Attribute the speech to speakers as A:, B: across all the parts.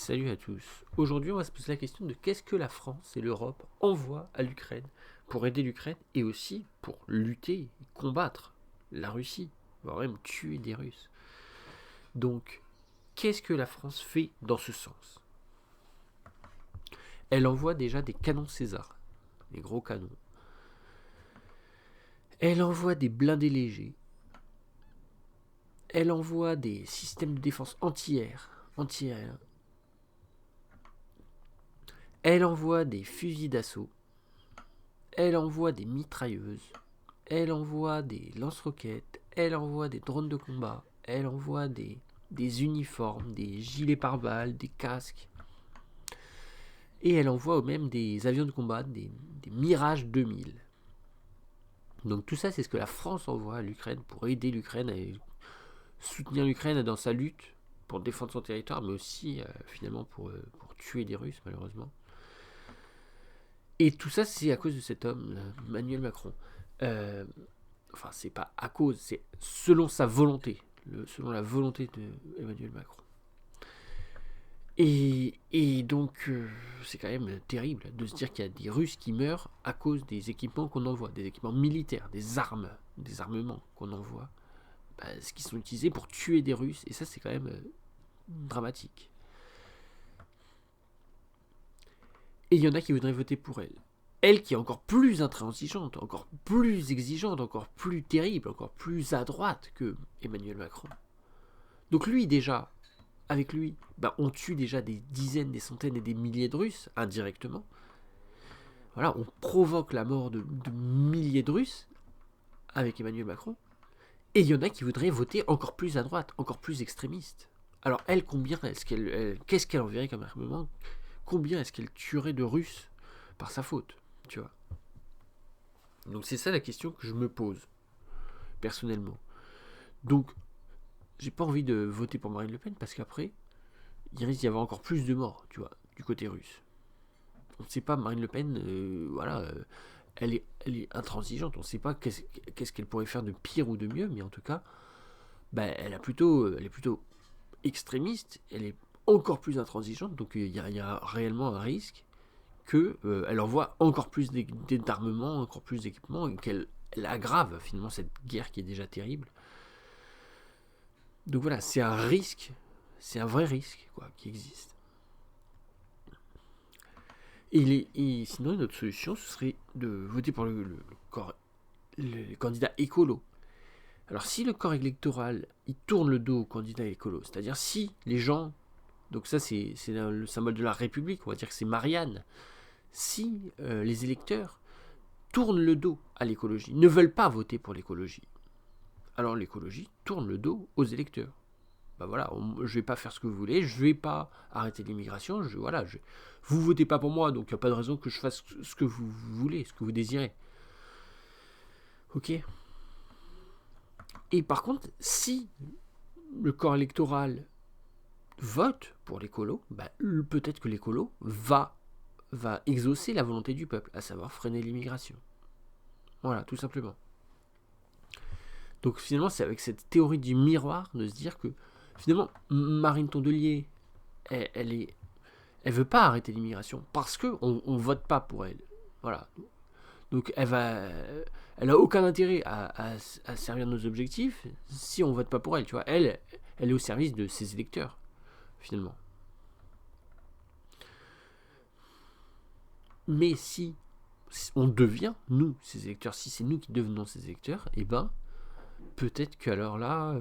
A: Salut à tous. Aujourd'hui, on va se poser la question de qu'est-ce que la France et l'Europe envoient à l'Ukraine pour aider l'Ukraine et aussi pour lutter et combattre la Russie, voire même tuer des Russes. Donc, qu'est-ce que la France fait dans ce sens? Elle envoie déjà des canons César, des gros canons. Elle envoie des blindés légers. Elle envoie des systèmes de défense anti-aériens. Elle envoie des fusils d'assaut. Elle envoie des mitrailleuses. Elle envoie des lance-roquettes. Elle envoie des drones de combat. Elle envoie des uniformes, des gilets pare-balles, des casques. Et elle envoie même des avions de combat, des Mirage 2000. Donc tout ça, c'est ce que la France envoie à l'Ukraine pour aider l'Ukraine à soutenir l'Ukraine dans sa lutte pour défendre son territoire, mais aussi finalement pour tuer des Russes, malheureusement. Et tout ça, c'est à cause de cet homme, Emmanuel Macron. Enfin, c'est pas à cause, c'est selon sa volonté, selon la volonté de Emmanuel Macron. Et donc, c'est quand même terrible de se dire qu'il y a des Russes qui meurent à cause des équipements qu'on envoie, des équipements militaires, des armes, des armements qu'on envoie, ce qui sont utilisés pour tuer des Russes. Et ça, c'est quand même dramatique. Et il y en a qui voudraient voter pour elle. Elle qui est encore plus intransigeante, encore plus exigeante, encore plus terrible, encore plus à droite que Emmanuel Macron. Donc lui déjà, avec lui, on tue déjà des dizaines, des centaines et des milliers de Russes, indirectement. Voilà, on provoque la mort de milliers de Russes avec Emmanuel Macron. Et il y en a qui voudraient voter encore plus à droite, encore plus extrémiste. Alors elle, qu'est-ce qu'elle enverrait comme armement? Combien est-ce qu'elle tuerait de Russes par sa faute, tu vois? Donc c'est ça la question que je me pose, personnellement. Donc, j'ai pas envie de voter pour Marine Le Pen parce qu'après, il risque d'y avoir encore plus de morts, tu vois, du côté russe. On ne sait pas, Marine Le Pen, elle est intransigeante. On ne sait pas qu'est-ce qu'elle pourrait faire de pire ou de mieux, mais en tout cas, elle est plutôt extrémiste, elle est encore plus intransigeante, donc il y a réellement un risque qu'elle envoie encore plus d'armements, encore plus d'équipements, et qu'elle aggrave finalement cette guerre qui est déjà terrible. Donc voilà, c'est un risque, c'est un vrai risque qui existe. Et sinon, une autre solution, ce serait de voter pour le candidat écolo. Alors si le corps électoral, il tourne le dos au candidat écolo, c'est-à-dire si les gens, donc ça c'est le symbole de la République, on va dire que c'est Marianne, si les électeurs tournent le dos à l'écologie, ne veulent pas voter pour l'écologie, alors l'écologie tourne le dos aux électeurs. Voilà, je vais pas faire ce que vous voulez, je vais pas arrêter l'immigration, vous votez pas pour moi, donc il n'y a pas de raison que je fasse ce que vous voulez, ce que vous désirez. Ok. Et par contre, si le corps électoral vote pour l'écolo, peut-être que l'écolo va exaucer la volonté du peuple, à savoir freiner l'immigration. Voilà, tout simplement. Donc finalement, c'est avec cette théorie du miroir de se dire que finalement, Marine Tondelier, elle veut pas arrêter l'immigration parce que on vote pas pour elle. Voilà. Donc elle a aucun intérêt à servir nos objectifs si on vote pas pour elle. Tu vois, elle est au service de ses électeurs finalement. Mais si on devient nous ses électeurs, si c'est nous qui devenons ses électeurs, peut-être qu'alors là,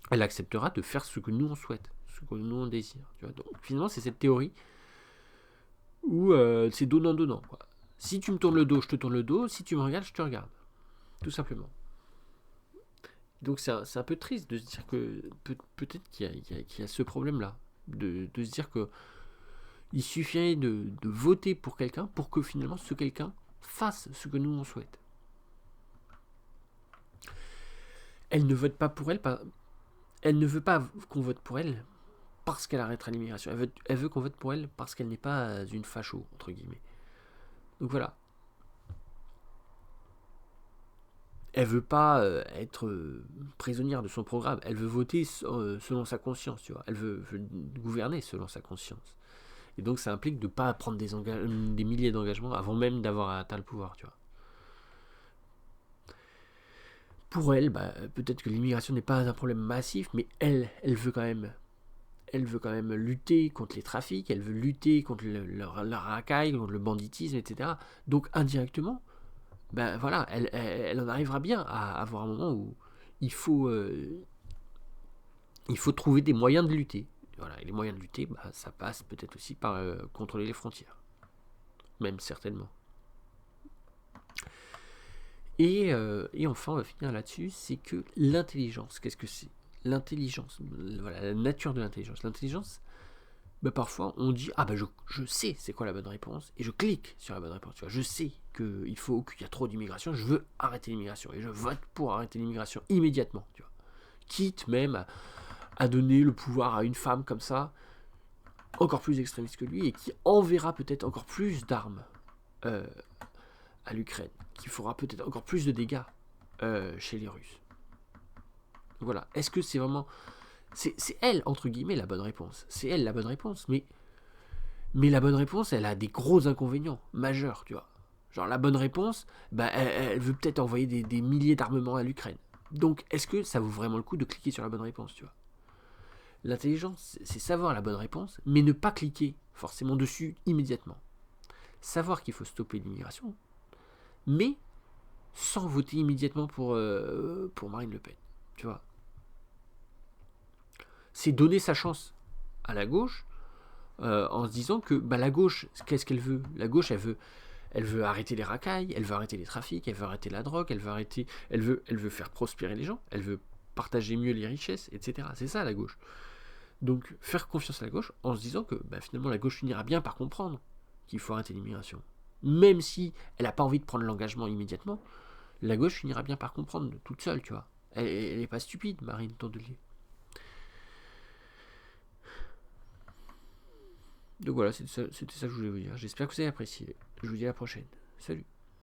A: elle acceptera de faire ce que nous on souhaite, ce que nous on désire. Tu vois. Donc finalement, c'est cette théorie où c'est donnant-donnant. Si tu me tournes le dos, je te tourne le dos. Si tu me regardes, je te regarde. Tout simplement. Donc c'est un peu triste de se dire que peut-être qu'il y a ce problème-là. De se dire que il suffirait de voter pour quelqu'un pour que finalement ce quelqu'un fasse ce que nous on souhaite. Elle ne vote pas pour elle, elle ne veut pas qu'on vote pour elle parce qu'elle arrêtera l'immigration. Elle veut qu'on vote pour elle parce qu'elle n'est pas une facho, entre guillemets. Donc voilà. Elle veut pas être prisonnière de son programme. Elle veut voter selon sa conscience, tu vois. Elle veut gouverner selon sa conscience. Et donc ça implique de ne pas prendre des milliers d'engagements avant même d'avoir atteint le pouvoir, tu vois. Pour elle, peut-être que l'immigration n'est pas un problème massif, mais elle veut quand même lutter contre les trafics, elle veut lutter contre la racaille, contre le banditisme, etc. Donc indirectement, voilà, elle en arrivera bien à avoir un moment où il faut trouver des moyens de lutter. Voilà, et les moyens de lutter, ça passe peut-être aussi par contrôler les frontières. Même certainement. Et enfin, on va finir là-dessus, c'est que l'intelligence, qu'est-ce que c'est? L'intelligence, voilà, la nature de l'intelligence. L'intelligence, parfois, on dit, je sais c'est quoi la bonne réponse, et je clique sur la bonne réponse. Tu vois, je sais qu'il y a trop d'immigration, je veux arrêter l'immigration, et je vote pour arrêter l'immigration immédiatement. Tu vois. Quitte même à donner le pouvoir à une femme comme ça, encore plus extrémiste que lui, et qui enverra peut-être encore plus d'armes à l'Ukraine, qui fera peut-être encore plus de dégâts chez les Russes. Voilà. Est-ce que c'est vraiment... C'est elle, entre guillemets, la bonne réponse. C'est elle la bonne réponse, mais la bonne réponse, elle a des gros inconvénients majeurs, tu vois. Genre, la bonne réponse, elle veut peut-être envoyer des milliers d'armements à l'Ukraine. Donc, est-ce que ça vaut vraiment le coup de cliquer sur la bonne réponse, tu vois? L'intelligence, c'est savoir la bonne réponse, mais ne pas cliquer forcément dessus immédiatement. Savoir qu'il faut stopper l'immigration, mais sans voter immédiatement pour Marine Le Pen, tu vois. C'est donner sa chance à la gauche en se disant que la gauche, qu'est-ce qu'elle veut? La gauche, elle veut arrêter les racailles, elle veut arrêter les trafics, elle veut arrêter la drogue, elle veut faire prospérer les gens, elle veut partager mieux les richesses, etc. C'est ça la gauche. Donc faire confiance à la gauche en se disant que finalement la gauche finira bien par comprendre qu'il faut arrêter l'immigration. Même si elle n'a pas envie de prendre l'engagement immédiatement, la gauche finira bien par comprendre toute seule, tu vois. Elle n'est pas stupide, Marine Tondelier. Donc voilà, c'était ça que je voulais vous dire. J'espère que vous avez apprécié. Je vous dis à la prochaine. Salut.